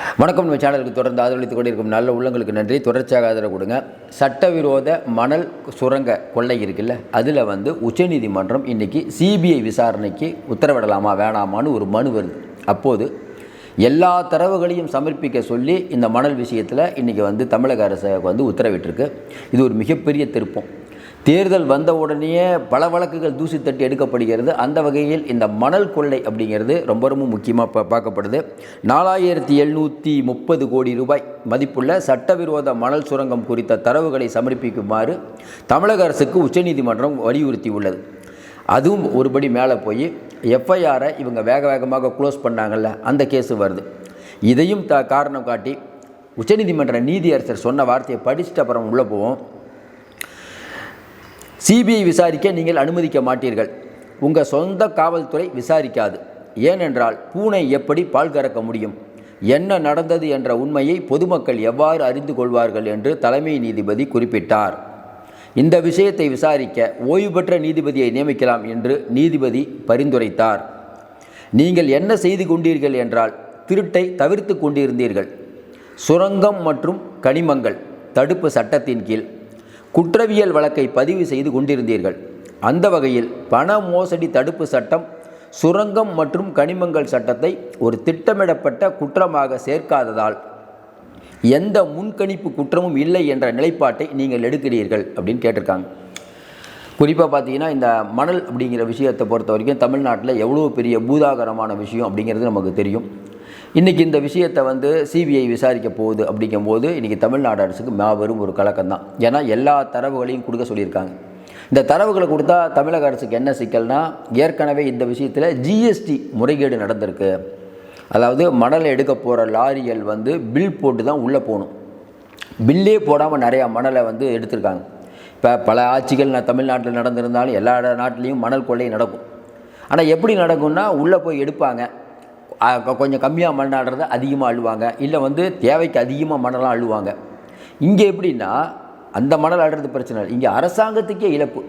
வணக்கம். நம்ம சேனலுக்கு தொடர்ந்து ஆதரவளித்துக் கொண்டிருக்கும் நல்ல உள்ளங்களுக்கு நன்றி. தொடர்ச்சியாக ஆதரவு கொடுங்க. சட்டவிரோத மணல் சுரங்க கொள்ளை இருக்குல்ல, அதில் உச்சநீதிமன்றம் இன்றைக்கி சிபிஐ விசாரணைக்கு உத்தரவிடலாமா வேணாமான்னு ஒரு மனு வருது. அப்போது எல்லா தரவுகளையும் சமர்ப்பிக்க சொல்லி இந்த மணல் விஷயத்தில் இன்றைக்கி தமிழக அரசுக்கு உத்தரவிட்டிருக்கு. இது ஒரு மிகப்பெரிய திருப்பம். தேர்தல் வந்த உடனே பல வழக்குகள் தூசி தட்டி எடுக்கப்படுகிறது. அந்த வகையில் இந்த மணல் கொள்ளை அப்படிங்கிறது ரொம்ப ரொம்ப முக்கியமாக பார்க்கப்படுது. 4730 கோடி ரூபாய் மதிப்புள்ள சட்டவிரோத மணல் சுரங்கம் குறித்த தரவுகளை சமர்ப்பிக்குமாறு தமிழக அரசுக்கு உச்சநீதிமன்றம் வலியுறுத்தி உள்ளது. அதுவும் ஒருபடி மேலே போய் எஃப்ஐஆரை இவங்க வேகமாக க்ளோஸ் பண்ணாங்கல்ல, அந்த கேஸு வருது. இதையும் காரணம் காட்டி உச்சநீதிமன்ற நீதியரசர் சொன்ன வார்த்தையை படிச்சுட்டு அப்புறம் உள்ளே போவோம். சிபிஐ விசாரிக்க நீங்கள் அனுமதிக்க மாட்டீர்கள். உங்கள் சொந்த காவல்துறை விசாரிக்காது. ஏனென்றால் பூனை எப்படி பால் கறக்க முடியும்? என்ன நடந்தது என்ற உண்மையை பொதுமக்கள் எவ்வாறு அறிந்து கொள்வார்கள் என்று தலைமை நீதிபதி குறிப்பிட்டார். இந்த விஷயத்தை விசாரிக்க ஓய்வு பெற்ற நீதிபதியை நியமிக்கலாம் என்று நீதிபதி பரிந்துரைத்தார். நீங்கள் என்ன செய்து கொண்டீர்கள் என்றால் திருட்டை தவிர்த்து கொண்டிருந்தீர்கள். சுரங்கம் மற்றும் கனிமங்கள் தடுப்பு சட்டத்தின் கீழ் குற்றவியல் வழக்கை பதிவு செய்து கொண்டிருந்தீர்கள். அந்த வகையில் பண மோசடி தடுப்பு சட்டம் சுரங்கம் மற்றும் கனிமங்கள் சட்டத்தை ஒரு திட்டமிடப்பட்ட குற்றமாக சேர்க்காததால் எந்த முன்கணிப்பு குற்றமும் இல்லை என்ற நிலைப்பாட்டை நீங்கள் எடுக்கிறீர்கள் அப்படின்னு கேட்டிருக்காங்க. குறிப்பாக பார்த்தீங்கன்னா, இந்த மணல் அப்படிங்கிற விஷயத்தை பொறுத்த வரைக்கும் தமிழ்நாட்டில் எவ்வளோ பெரிய பூதாகரமான விஷயம் அப்படிங்கிறது நமக்கு தெரியும். இன்றைக்கி இந்த விஷயத்தை சிபிஐ விசாரிக்க போகுது அப்படிங்கும்போது இன்றைக்கி தமிழ்நாடு அரசுக்கு மாபெரும் ஒரு கலக்கம் தான். ஏன்னா எல்லா தரவுகளையும் கொடுக்க சொல்லியிருக்காங்க. இந்த தரவுகளை கொடுத்தா தமிழக அரசுக்கு என்ன சிக்கல்னா, ஏற்கனவே இந்த விஷயத்தில் ஜிஎஸ்டி முறைகேடு நடந்திருக்கு. அதாவது மணலை எடுக்க போகிற லாரிகள் பில் போட்டு தான் உள்ளே போகணும். பில்லே போடாமல் நிறையா மணலை எடுத்திருக்காங்க. இப்போ பல ஆட்சிகள் தமிழ்நாட்டில் நடந்திருந்தாலும் எல்லா நாட்டிலையும் மணல் கொள்ளை நடக்கும். ஆனால் எப்படி நடக்கும்னா, உள்ளே போய் எடுப்பாங்க, கொஞ்சம் கம்மியாக மண் ஆடுறத அதிகமாக அள்ளுவாங்க, இல்லை தேவைக்கு அதிகமாக மணலாம் அள்ளுவாங்க. இங்கே எப்படின்னா, அந்த மணல் ஆடுறது பிரச்சனை இல்லை, இங்கே அரசாங்கத்துக்கே இழப்பு.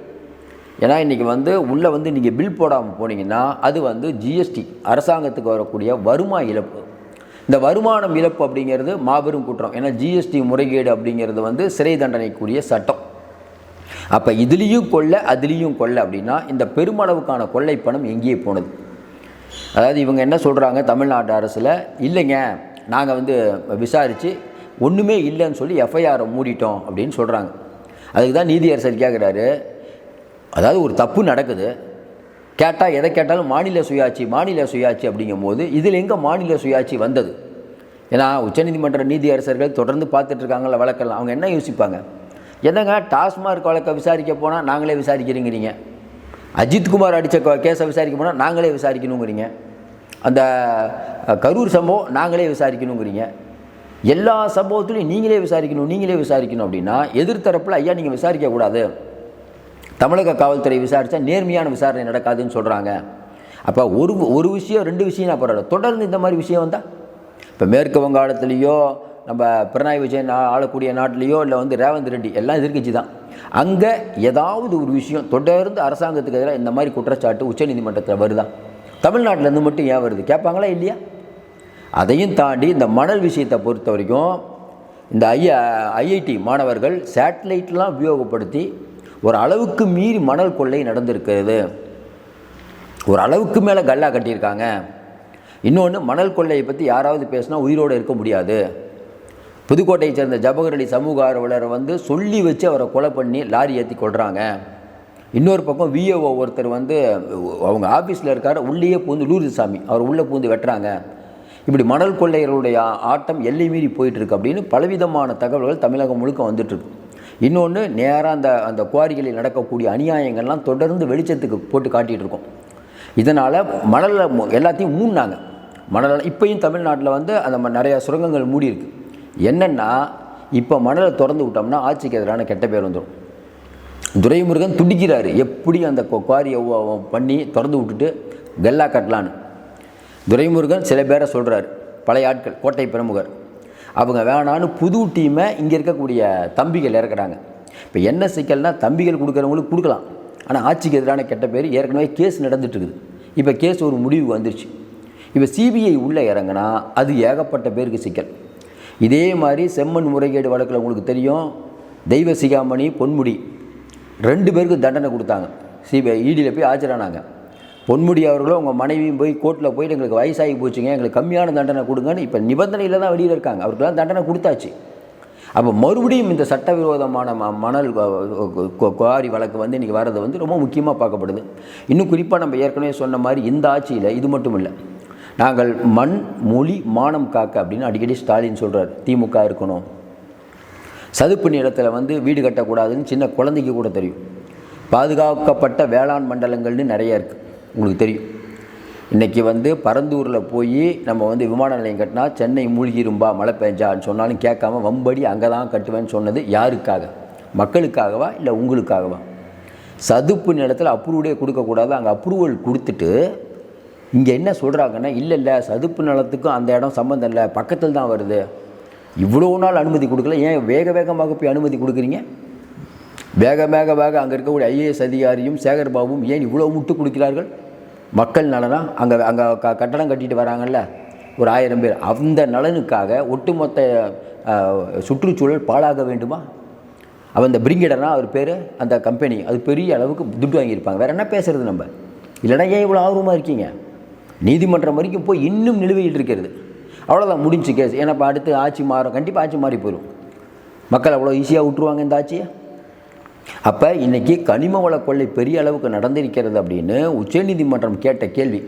ஏன்னா இன்றைக்கி உள்ளே நீங்கள் பில் போடாமல் போனீங்கன்னா அது ஜிஎஸ்டி அரசாங்கத்துக்கு வரக்கூடிய வருமான இழப்பு. இந்த வருமானம் இழப்பு அப்படிங்கிறது மாபெரும் குற்றம். ஏன்னா ஜிஎஸ்டி முறைகேடு அப்படிங்கிறது சிறை தண்டனைக்குரிய சட்டம். அப்போ இதுலேயும் கொள்ளை அதுலேயும் கொள்ளை அப்படின்னா இந்த பெருமளவுக்கான கொள்ளை பணம் எங்கேயே போனது? அதாவது இவங்க என்ன சொல்கிறாங்க, தமிழ்நாடு அரசில் இல்லைங்க, நாங்கள் விசாரித்து ஒன்றுமே இல்லைன்னு சொல்லி எஃப்ஐஆரை மூடிட்டோம் அப்படின்னு சொல்கிறாங்க. அதுக்கு தான் நீதியரசர் கேட்குறாரு. அதாவது ஒரு தப்பு நடக்குது, கேட்டால் எதை கேட்டாலும் மாநில சுயாட்சி அப்படிங்கும்போது இதில் எங்கே மாநில சுயாட்சி வந்தது? ஏன்னா உச்சநீதிமன்ற நீதியரசர்கள் தொடர்ந்து பார்த்துட்ருக்காங்கள வழக்கெல்லாம். அவங்க என்ன யோசிப்பாங்க, என்னங்க டாஸ்மார்க் வழக்கை விசாரிக்க போனால் நாங்களே விசாரிக்கிறீங்கிறீங்க, அஜித்குமார் அடித்த கேஸை விசாரிக்க போனால் நாங்களே விசாரிக்கணுங்கிறீங்க, அந்த கரூர் சம்பவம் நாங்களே விசாரிக்கணுங்கிறீங்க, எல்லா சம்பவத்துலையும் நீங்களே விசாரிக்கணும் அப்படின்னா எதிர்த்தரப்பில் ஐயா நீங்கள் விசாரிக்கக்கூடாது, தமிழக காவல்துறை விசாரித்தா நேர்மையான விசாரணை நடக்காதுன்னு சொல்கிறாங்க. அப்போ ஒரு விஷயம் 2 விஷயம் நான் பரவாயில்ல, தொடர்ந்து இந்த மாதிரி விஷயம் வந்தால் இப்போ மேற்கு வங்காளத்துலேயோ நம்ம பினராயி விஜயன் ஆளக்கூடிய நாட்டிலேயோ இல்லை ரேவந்த் ரெட்டி எல்லாம் எதிர்க்கட்சி தான், அங்கே ஏதாவது ஒரு விஷயம் தொடர்ந்து அரசாங்கத்துக்கு எதிராக இந்த மாதிரி குற்றச்சாட்டு உச்சநீதிமன்றத்தில் வருதா? தமிழ்நாட்டிலேருந்து மட்டும் ஏன் வருது கேட்பாங்களா இல்லையா? அதையும் தாண்டி இந்த மணல் விஷயத்தை பொறுத்த வரைக்கும் இந்த ஐஐடி மாணவர்கள் சேட்டலைட்லாம் உபயோகப்படுத்தி ஒரு அளவுக்கு மீறி மணல் கொள்ளை நடந்திருக்கிறது. ஒரு அளவுக்கு மேலே கல்லா கட்டியிருக்காங்க. இன்னொன்று, மணல் கொள்ளையை பற்றி யாராவது பேசினா உயிரோடு இருக்க முடியாது. புதுக்கோட்டையை சேர்ந்த ஜபகர் அலி சமூக ஆர்வலரை சொல்லி வச்சு அவரை கொலை பண்ணி லாரி ஏற்றி கொள்கிறாங்க. இன்னொரு பக்கம் விஏஓ ஒருத்தர் அவங்க ஆஃபீஸில் இருக்கார், உள்ளேயே பூந்து லூர்துசாமி அவர் உள்ளே பூந்து வெட்டுறாங்க. இப்படி மணல் கொள்ளையர்களுடைய ஆட்டம் எல்லை மீறி போயிட்டுருக்கு அப்படின்னு பலவிதமான தகவல்கள் தமிழகம் முழுக்க வந்துட்டுருக்கு. இன்னொன்று, நேராக அந்த குவாரிகளில் நடக்கக்கூடிய அநியாயங்கள்லாம் தொடர்ந்து வெளிச்சத்துக்கு போட்டு காட்டிகிட்டு இருக்கோம். இதனால் மணலில் எல்லாத்தையும் மூடினாங்க. மணல் இப்போயும் தமிழ்நாட்டில் அந்த நிறையா சுரங்கங்கள் மூடி இருக்குது. என்னென்னா, இப்போ மணலை திறந்து விட்டோம்னா ஆட்சிக்கு எதிரான கெட்ட பேர் வந்துடும். துரைமுருகன் துடிக்கிறாரு, எப்படி அந்த குவாரியை பண்ணி திறந்து விட்டுட்டு கல்லா கட்டலான்னு. துரைமுருகன் சில பேரை சொல்கிறார், பழைய ஆட்கள், கோட்டை பிரமுகர், அவங்க வேணான்னு புது டீமை இங்கே இருக்கக்கூடிய தம்பிகள் இறக்குறாங்க. இப்போ என்ன சிக்கல்னால், தம்பிகள் கொடுக்குறவங்களுக்கு கொடுக்கலாம், ஆனால் ஆட்சிக்கு எதிரான கெட்ட பேர் ஏற்கனவே கேஸ் நடந்துகிட்ருக்குது. இப்போ கேஸ் ஒரு முடிவு வந்துருச்சு. இப்போ சிபிஐ உள்ளே இறங்கினா அது ஏகப்பட்ட பேருக்கு சிக்கல். இதே மாதிரி செம்மண் முறைகேடு வழக்கில் உங்களுக்கு தெரியும், தெய்வ சிகாமணி, பொன்முடி 2 பேருக்கு தண்டனை கொடுத்தாங்க. சிபிஐ இடியில் போய் ஆஜரானாங்க. பொன்முடி அவர்களும் அவங்க மனைவியும் போய் கோர்ட்டில் போயிட்டு எங்களுக்கு வயசாகி போச்சுங்க, எங்களுக்கு கம்மியான தண்டனை கொடுங்கன்னு இப்போ நிபந்தனையில் தான் வெளியில் இருக்காங்க. அவருக்கெல்லாம் தண்டனை கொடுத்தாச்சு. அப்போ மறுபடியும் இந்த சட்டவிரோதமான மணல் குவாரி வழக்கு வந்து இன்றைக்கி வர்றது வந்து ரொம்ப முக்கியமாக பார்க்கப்படுது. இன்னும் குறிப்பாக நம்ம ஏற்கனவே சொன்ன மாதிரி இந்த ஆட்சியில் இது மட்டும் இல்லை, நாங்கள் மண், மொழி, மானம் காக்க அப்படின்னு அடிக்கடி ஸ்டாலின் சொல்கிறார். திமுக இருக்கணும், சதுப்பு நிலத்தில் வந்து வீடு கட்டக்கூடாதுன்னு சின்ன குழந்தைக்கு கூட தெரியும். பாதுகாக்கப்பட்ட வேளாண் மண்டலங்கள்னு நிறைய இருக்குது, உங்களுக்கு தெரியும். இன்றைக்கி வந்து பரந்தூரில் போய் நம்ம வந்து விமான நிலையம் கட்டினா சென்னை மூழ்கிரும்பா மழை பெஞ்சான்னு சொன்னாலும் கேட்காம வம்படி அங்கே தான் கட்டுவேன்னு சொன்னது யாருக்காக? மக்களுக்காகவா இல்லை உங்களுக்காகவா? சதுப்பு நிலத்தில் அப்ரூவலே கொடுக்கக்கூடாது, அங்கே அப்ரூவல் கொடுத்துட்டு இங்கே என்ன சொல்கிறாங்கன்னா, இல்லை சதுப்பு நிலத்துக்கும் அந்த இடம் சம்மந்தம் இல்லை, பக்கத்தில் தான் வருது. இவ்வளோ நாள் அனுமதி கொடுக்கல, ஏன் வேகமாக போய் அனுமதி கொடுக்குறீங்க? வேக அங்கே இருக்கக்கூடிய ஐஏஎஸ் அதிகாரியும் சேகர்பாபுவும் ஏன் இவ்வளோ முட்டு கொடுக்கிறார்கள்? மக்கள் நலனா? அங்கே கட்டடம் கட்டிட்டு வராங்கல்ல ஒரு 1000 பேர், அந்த நலனுக்காக ஒட்டுமொத்த சுற்றுச்சூழல் பாழாக வேண்டுமா? அவன் இந்த பிரிங்கேடனா அவர் பேர், அந்த கம்பெனி அது பெரிய அளவுக்கு துட்டு வாங்கியிருப்பாங்க. வேறு என்ன பேசுகிறது நம்ம? இல்லைனா ஏன் இவ்வளோ ஆர்வமாக இருக்கீங்க? நீதிமன்றம் வரைக்கும் போய் இன்னும் நிலுவையில் இருக்கிறது. அவ்வளோதான், முடிஞ்சு கேஸ். ஏன்னா இப்போ அடுத்து ஆட்சி மாறும், கண்டிப்பாக ஆட்சி மாறி போயிடும். மக்கள் அவ்வளோ ஈஸியாக விட்டுருவாங்க இந்த ஆட்சியை? அப்போ இன்றைக்கி கனிம வள கொள்ளை பெரிய அளவுக்கு நடந்திருக்கிறது அப்படின்னு உச்சநீதிமன்றம் கேட்ட கேள்வி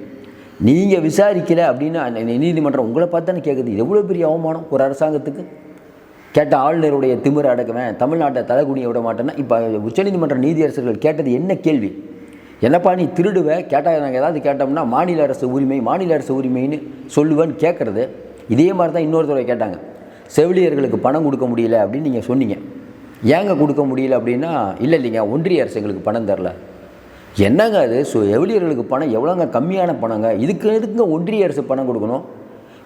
நீங்கள் விசாரிக்கலை அப்படின்னு நீதிமன்றம் உங்களை பார்த்தானே கேட்குது. எவ்வளோ பெரிய அவமானம் ஒரு அரசாங்கத்துக்கு! கேட்ட ஆளுநருடைய திமிரை அடக்குவேன், தமிழ்நாட்டை தலைகுனிய விட மாட்டேன்னா இப்போ உச்சநீதிமன்ற நீதியரசர்கள் கேட்டது என்ன கேள்வி? என்னப்பா நீ திருடுவ? கேட்டால் நாங்கள் ஏதாவது கேட்டோம்னா மாநில அரசு உரிமைன்னு சொல்லுவேன்னு கேட்குறது. இதே மாதிரி தான் இன்னொருத்தரை கேட்டாங்க, செவிலியர்களுக்கு பணம் கொடுக்க முடியல அப்படின்னு நீங்கள் சொன்னீங்க. ஏங்க கொடுக்க முடியல அப்படின்னா, இல்லைங்க ஒன்றிய அரசு எங்களுக்கு பணம் தரல. என்னங்க அது? செவிலியர்களுக்கு பணம் எவ்வளோங்க? கம்மியான பணங்க. எதுக்குங்க ஒன்றிய அரசு பணம் கொடுக்கணும்?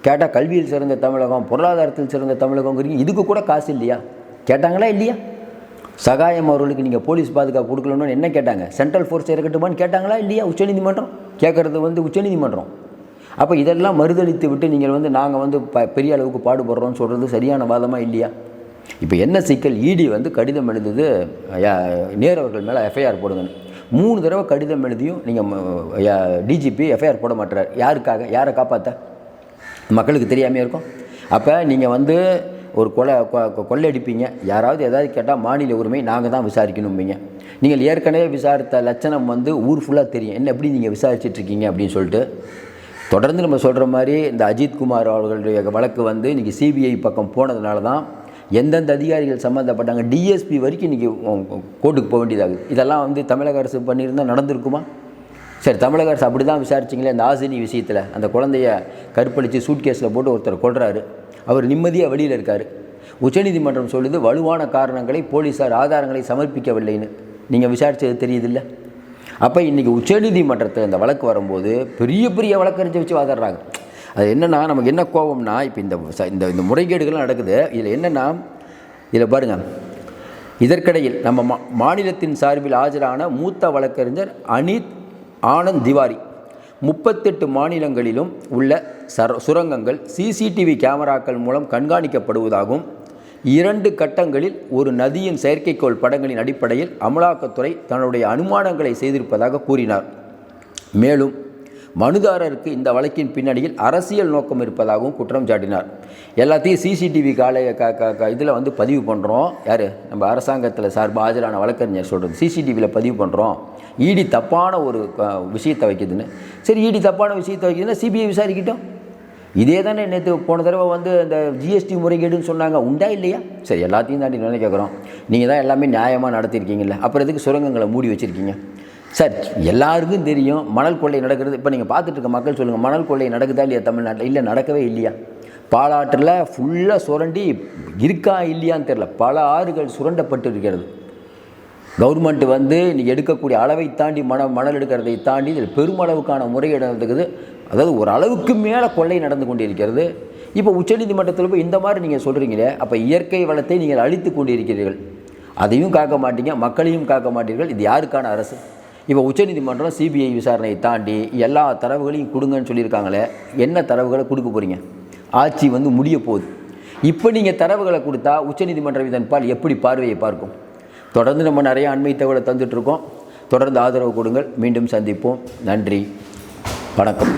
கேட்டால் கல்வியில் சிறந்த தமிழகம், பொருளாதாரத்தில் சிறந்த தமிழகங்கிறீங்க, இதுக்கு கூட காசு இல்லையா? கேட்டாங்களா இல்லையா? சகாயம் அவர்களுக்கு நீங்கள் போலீஸ் பாதுகாப்பு கொடுக்கலன்னு என்ன கேட்டாங்க? சென்ட்ரல் ஃபோர்ஸ் இறக்கட்டுமான்னு கேட்டாங்களா இல்லையா? உச்சநீதிமன்றம் கேட்குறது வந்து உச்சநீதிமன்றம். அப்போ இதெல்லாம் மறுதளித்து விட்டு நீங்கள் வந்து நாங்கள் வந்து பெரிய அளவுக்கு பாடுபடுறோன்னு சொல்கிறது சரியான வாதமாக இல்லையா? இப்போ என்ன சிக்கல்? இடி வந்து கடிதம் எழுதுது நேரு அவர்கள் மேலே எஃப்ஐஆர் போடுங்கன்னு. 3 தடவை கடிதம் எழுதியும் நீங்கள் டிஜிபி எஃப்ஐஆர் போட மாட்டுறார். யாருக்காக? யாரை காப்பாற்ற? மக்களுக்கு தெரியாமல் இருக்கும். அப்போ நீங்கள் வந்து ஒரு கொள்ளையடிப்பீங்க, யாராவது ஏதாவது கேட்டால் மாநில உரிமை நாங்கள் தான் விசாரிக்கணும்பீங்க. நீங்கள் ஏற்கனவே விசாரித்த லட்சணம் வந்து ஊர் ஃபுல்லாக தெரியும், என்ன எப்படி நீங்கள் விசாரிச்சிட்ருக்கீங்க அப்படின்னு சொல்லிட்டு. தொடர்ந்து நம்ம சொல்கிற மாதிரி இந்த அஜித்குமார் அவர்களுடைய வழக்கு வந்து இன்றைக்கி சிபிஐ பக்கம் போனதுனால தான் எந்தெந்த அதிகாரிகள் சம்மந்தப்பட்டாங்க, டிஎஸ்பி வரைக்கும் இன்றைக்கி கோர்ட்டுக்கு போக வேண்டியதாகுது. இதெல்லாம் வந்து தமிழக அரசு பண்ணியிருந்தால் நடந்திருக்குமா? சரி, தமிழக அரசு அப்படி தான் விசாரிச்சிங்களே. அந்த ஆசினி விஷயத்தில் அந்த குழந்தைய கற்பழித்து சூட்கேஸில் போட்டு ஒருத்தர் கொள்கிறாரு, அவர் நிம்மதியாக வெளியில் இருக்கார். உச்சநீதிமன்றம் சொல்லுது வலுவான காரணங்களை போலீஸார் ஆதாரங்களை சமர்ப்பிக்கவில்லைன்னு. நீங்கள் விசாரித்தது தெரியுதில்லை? அப்போ இன்றைக்கி உச்சநீதிமன்றத்தில் இந்த வழக்கு வரும்போது பெரிய வழக்கறிஞர் வச்சு வாதாடுறாங்க. அது என்னென்னா, நமக்கு என்ன கோபம்னா, இப்போ இந்த முறைகேடுகள்லாம் நடக்குது. இதில் என்னென்னா, இதில் பாருங்கள், இதற்கிடையில் நம்ம மாநிலத்தின் சார்பில் ஆஜரான மூத்த வழக்கறிஞர் அனித் ஆனந்த் திவாரி 38 மாநிலங்களிலும் உள்ள சுரங்கங்கள் சிசிடிவி கேமராக்கள் மூலம் கண்காணிக்கப்படுவதாகவும் 2 கட்டங்களில் ஒரு நதியின் செயற்கைக்கோள் படங்களின் அடிப்படையில் அமலாக்கத்துறை தன்னுடைய அனுமானங்களை செய்திருப்பதாக கூறினார். மேலும் மனுதாரருக்கு இந்த வழக்கின் பின்னணியில் அரசியல் நோக்கம் இருப்பதாகவும் குற்றம் சாட்டினார். எல்லாத்தையும் சிசிடிவி இதில் வந்து பதிவு பண்ணுறோம். யார்? நம்ம அரசாங்கத்தில் சார்பாக ஆஜரான வழக்கறிஞர் சொல்கிறது, சிசிடிவியில் பதிவு பண்ணுறோம். இடி தப்பான ஒரு விஷயத்தை வைக்குதுன்னு. சரி, இடி தப்பான விஷயத்தை வைக்குதுன்னா சிபிஐ விசாரிக்கிட்டோம். இதே தானே நேற்று போன தடவை வந்து இந்த ஜிஎஸ்டி முறைகேடுன்னு சொன்னாங்க, உண்டா இல்லையா? சரி, எல்லாத்தையும் தாண்டி என்ன கேட்குறோம், நீங்கள் தான் எல்லாமே நியாயமாக நடத்திருக்கீங்கல்ல, அப்புறம் எதுக்கு சுரங்கங்களை மூடி வச்சுருக்கீங்க? சார், எல்லாருக்கும் தெரியும் மணல் கொள்ளை நடக்கிறது. இப்போ நீங்கள் பார்த்துட்டு இருக்க மக்கள் சொல்லுங்கள், மணல் கொள்ளை நடக்குதா இல்லையா தமிழ்நாட்டில்? இல்லை, நடக்கவே இல்லையா? பாலாற்றில் ஃபுல்லாக சுரண்டி இருக்கா இல்லையான்னு தெரில, பல ஆறுகள் சுரண்டப்பட்டு இருக்கிறது. கவர்மெண்ட் வந்து இன்றைக்கி எடுக்கக்கூடிய அளவை தாண்டி மணல் எடுக்கிறதை தாண்டி இதில் பெருமளவுக்கான முறைகேடு நடந்துக்குது. அதாவது ஒரு அளவுக்கு மேலே கொள்ளை நடந்து கொண்டிருக்கிறது. இப்போ உச்சநீதிமன்றத்தில் போய் இந்த மாதிரி நீங்கள் சொல்கிறீங்களே, அப்போ இயற்கை வளத்தை நீங்கள் அழித்து கொண்டிருக்கிறீர்கள். அதையும் காக்க மாட்டீங்க, மக்களையும் காக்க மாட்டீர்கள். இது யாருக்கான அரசு? இப்போ உச்சநீதிமன்றம் சிபிஐ விசாரணையை தாண்டி எல்லா தரவுகளையும் கொடுங்கன்னு சொல்லியிருக்காங்களே, என்ன தரவுகளை கொடுக்க போகிறீங்க? ஆட்சி முடிய போகுது. இப்போ நீங்கள் தரவுகளை கொடுத்தா உச்சநீதிமன்றம் இதன் பால் எப்படி பார்வையை பார்க்கும்? தொடர்ந்து நம்ம நிறைய அண்மை தகவலை தந்துட்டுருக்கோம். தொடர்ந்து ஆதரவு கொடுங்கள். மீண்டும் சந்திப்போம். நன்றி, வணக்கம்.